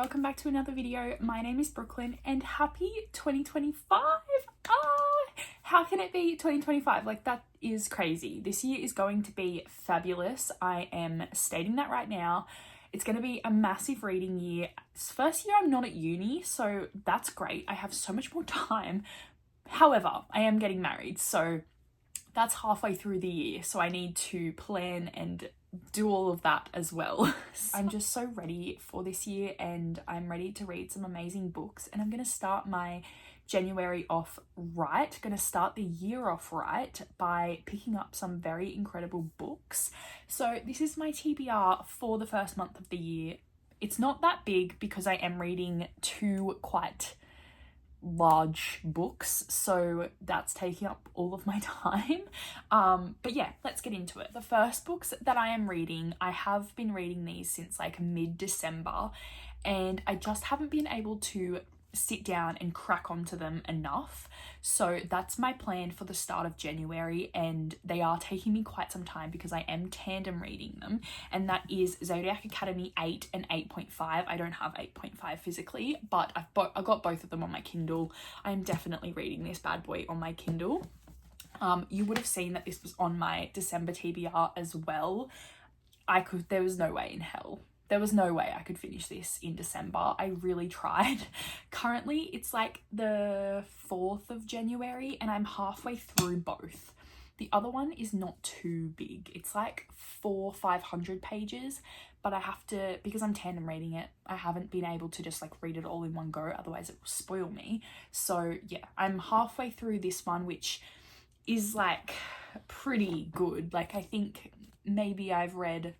welcome back to another video. My name is Brooklyn and happy 2025. How can it be 2025? Like, that is crazy. This year is going to be fabulous. I am stating that right now. It's going to be a massive reading year. First year I'm not at uni, so that's great. I have so much more time. However, I am getting married, so that's halfway through the year, so I need to plan and do all of that as well. I'm just so ready for this year and I'm ready to read some amazing books, and I'm going to start my January off right. Going to start the year off right by picking up some very incredible books. So this is my TBR for the first month of the year. It's not that big because I am reading two quite large books, so that's taking up all of my time. But yeah, let's get into it. The first books that I am reading, I have been reading these since like mid-December, and I just haven't been able to sit down and crack onto them enough. So that's my plan for the start of January, and they are taking me quite some time because I am tandem reading them, and that is Zodiac Academy 8 and 8.5. I don't have 8.5 physically, but I got both of them on my Kindle. I am definitely reading this bad boy on my Kindle. You would have seen that this was on my December TBR as well. There was no way in hell. There was no way I could finish this in December. I really tried. Currently, it's like the 4th of January and I'm halfway through both. The other one is not too big. It's like 400-500 pages, but I have to, because I'm tandem reading it, I haven't been able to just like read it all in one go, otherwise it will spoil me. So yeah, I'm halfway through this one, which is like pretty good. Like, I think maybe I've read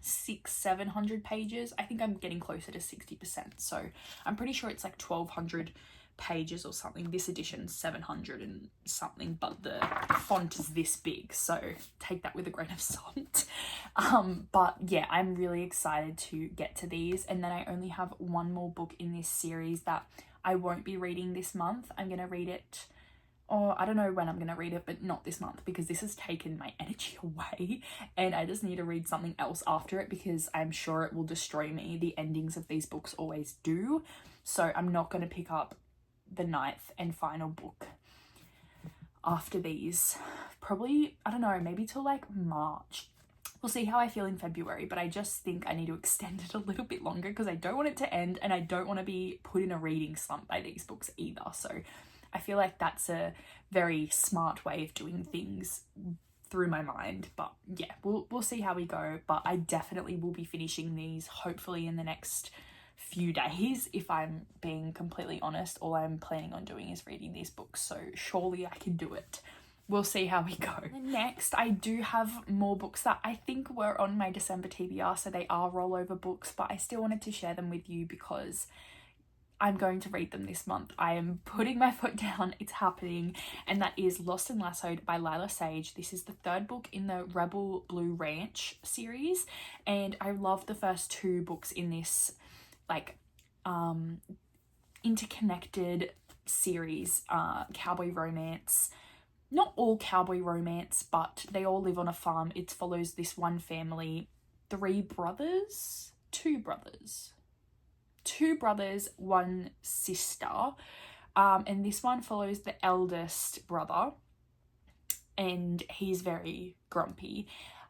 600-700 pages. I think I'm getting closer to 60%, so I'm pretty sure it's like 1200 pages or something. This edition's 700 and something, but the font is this big, so take that with a grain of salt. But yeah, I'm really excited to get to these, and then I only have one more book in this series that I won't be reading this month. I'm gonna read it, or I don't know when I'm going to read it, but not this month, because this has taken my energy away and I just need to read something else after it because I'm sure it will destroy me. The endings of these books always do. So I'm not going to pick up the 9th and final book after these. Probably, I don't know, maybe till like March. We'll see how I feel in February, but I just think I need to extend it a little bit longer because I don't want it to end and I don't want to be put in a reading slump by these books either. So I feel like that's a very smart way of doing things through my mind. But yeah, we'll see how we go. But I definitely will be finishing these hopefully in the next few days. If I'm being completely honest, all I'm planning on doing is reading these books. So surely I can do it. We'll see how we go. Next, I do have more books that I think were on my December TBR. So they are rollover books, but I still wanted to share them with you because I'm going to read them this month. I am putting my foot down. It's happening. And that is Lost and Lassoed by Lila Sage. This is the 3rd book in the Rebel Blue Ranch series. And I love the first 2 books in this like interconnected series, cowboy romance. Not all cowboy romance, but they all live on a farm. It follows this one family, 2 brothers, 1 sister, and this one follows the eldest brother, and he's very grumpy,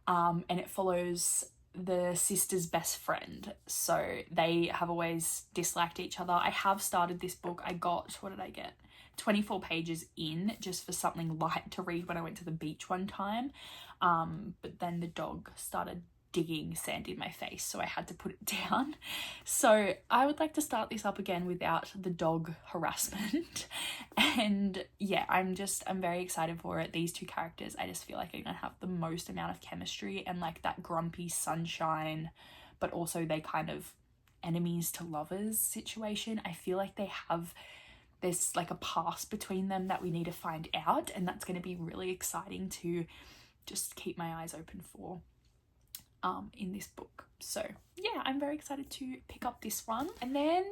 and it follows the sister's best friend. So they have always disliked each other. I have started this book. I got, what did I get? 24 pages in, just for something light to read when I went to the beach one time, but then the dog started digging sand in my face, so I had to put it down. So I would like to start this up again without the dog harassment. And yeah, I'm very excited for it. These 2 characters, I just feel like are gonna have the most amount of chemistry, and like that grumpy sunshine, but also they kind of enemies to lovers situation. I feel like there's like a past between them that we need to find out, and that's going to be really exciting to just keep my eyes open for in this book. So yeah, I'm very excited to pick up this one. And then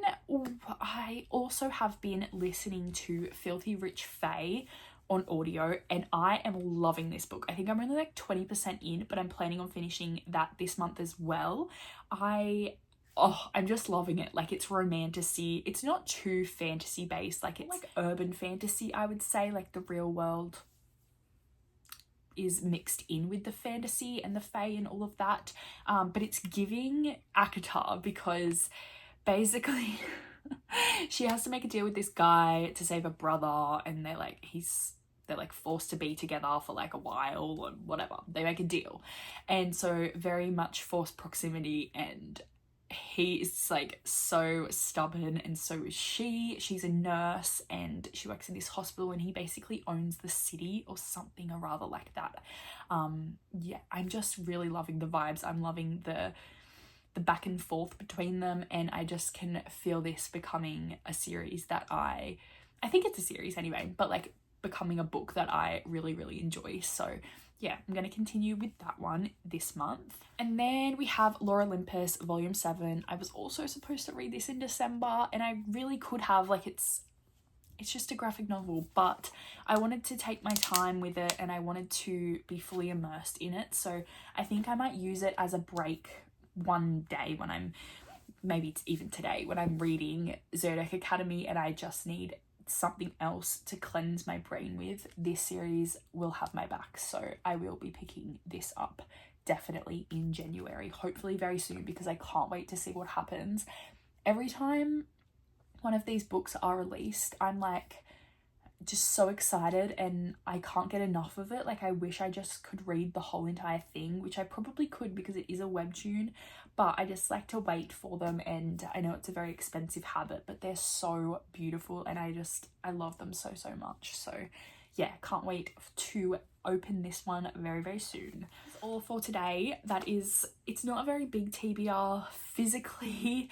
I also have been listening to Filthy Rich Fae on audio, and I am loving this book. I think I'm only like 20% in, but I'm planning on finishing that this month as well. I oh, I'm just loving it. Like, it's romantasy. It's not too fantasy based. Like, it's like urban fantasy, I would say. Like, the real world is mixed in with the fantasy and the fae and all of that. But it's giving Akata, because basically she has to make a deal with this guy to save a brother, and they're like forced to be together for like a while or whatever. They make a deal, and so very much forced proximity, and he is like so stubborn, and so is she. She's a nurse and she works in this hospital, and he basically owns the city or something or rather like that. Yeah, I'm just really loving the vibes. I'm loving the back and forth between them, and I just can feel this becoming a series that I think it's a series anyway, but like becoming a book that I really, really enjoy. So yeah, I'm going to continue with that one this month. And then we have Lore Olympus Volume 7. I was also supposed to read this in December, and I really could have, like, it's just a graphic novel, but I wanted to take my time with it and I wanted to be fully immersed in it. So I think I might use it as a break one day when I'm, maybe it's even today, when I'm reading Zodiac Academy and I just need something else to cleanse my brain with. This series will have my back, so I will be picking this up definitely in January, hopefully very soon, because I can't wait to see what happens. Every time one of these books are released, I'm like just so excited and I can't get enough of it. Like, I wish I just could read the whole entire thing, which I probably could because it is a webtoon, but I just like to wait for them, and I know it's a very expensive habit, but they're so beautiful and I love them so much. So yeah, can't wait to open this one very, very soon. That's all for today. It's not a very big TBR physically.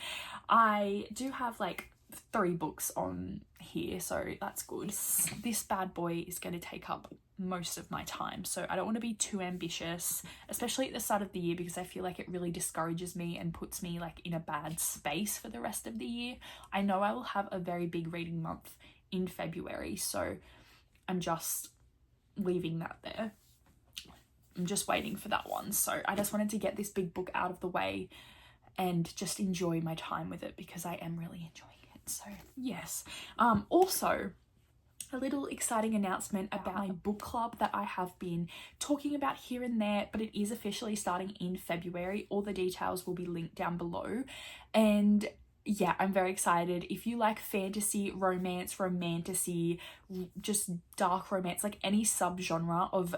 I do have like 3 books on here, so that's good. This bad boy is going to take up most of my time, so I don't want to be too ambitious, especially at the start of the year, because I feel like it really discourages me and puts me like in a bad space for the rest of the year. I know I will have a very big reading month in February, so I'm just leaving that there. I'm just waiting for that one, so I just wanted to get this big book out of the way and just enjoy my time with it, because I am really enjoying it. So yes, also a little exciting announcement about my book club that I have been talking about here and there, but it is officially starting in February. All the details will be linked down below, and yeah, I'm very excited. If you like fantasy, romance, romantasy, just dark romance, like any subgenre of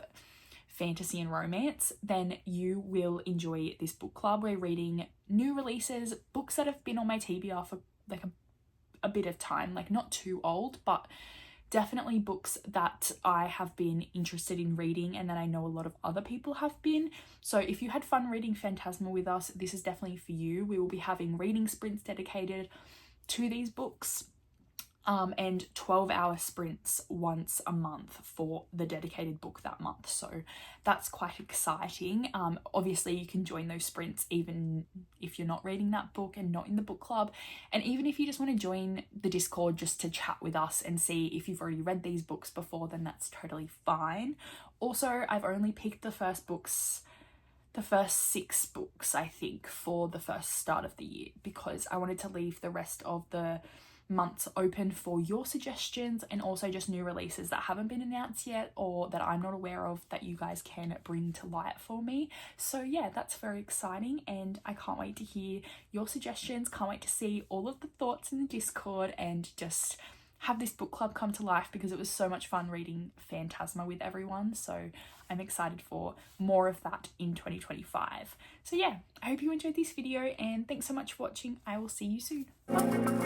fantasy and romance, then you will enjoy this book club. We're reading new releases, books that have been on my TBR for like a bit of time, like not too old, but definitely books that I have been interested in reading and that I know a lot of other people have been. So if you had fun reading Phantasma with us, this is definitely for you. We will be having reading sprints dedicated to these books, and 12-hour sprints once a month for the dedicated book that month. So that's quite exciting. Obviously you can join those sprints even if you're not reading that book and not in the book club, and even if you just want to join the Discord just to chat with us and see if you've already read these books before, then that's totally fine. Also, I've only picked the first 6 books, I think, for the first start of the year, because I wanted to leave the rest of the months open for your suggestions, and also just new releases that haven't been announced yet or that I'm not aware of that you guys can bring to light for me. So yeah, that's very exciting, and I can't wait to hear your suggestions, can't wait to see all of the thoughts in the Discord and just have this book club come to life, because it was so much fun reading Phantasma with everyone. So I'm excited for more of that in 2025. So yeah, I hope you enjoyed this video, and thanks so much for watching. I will see you soon. Bye.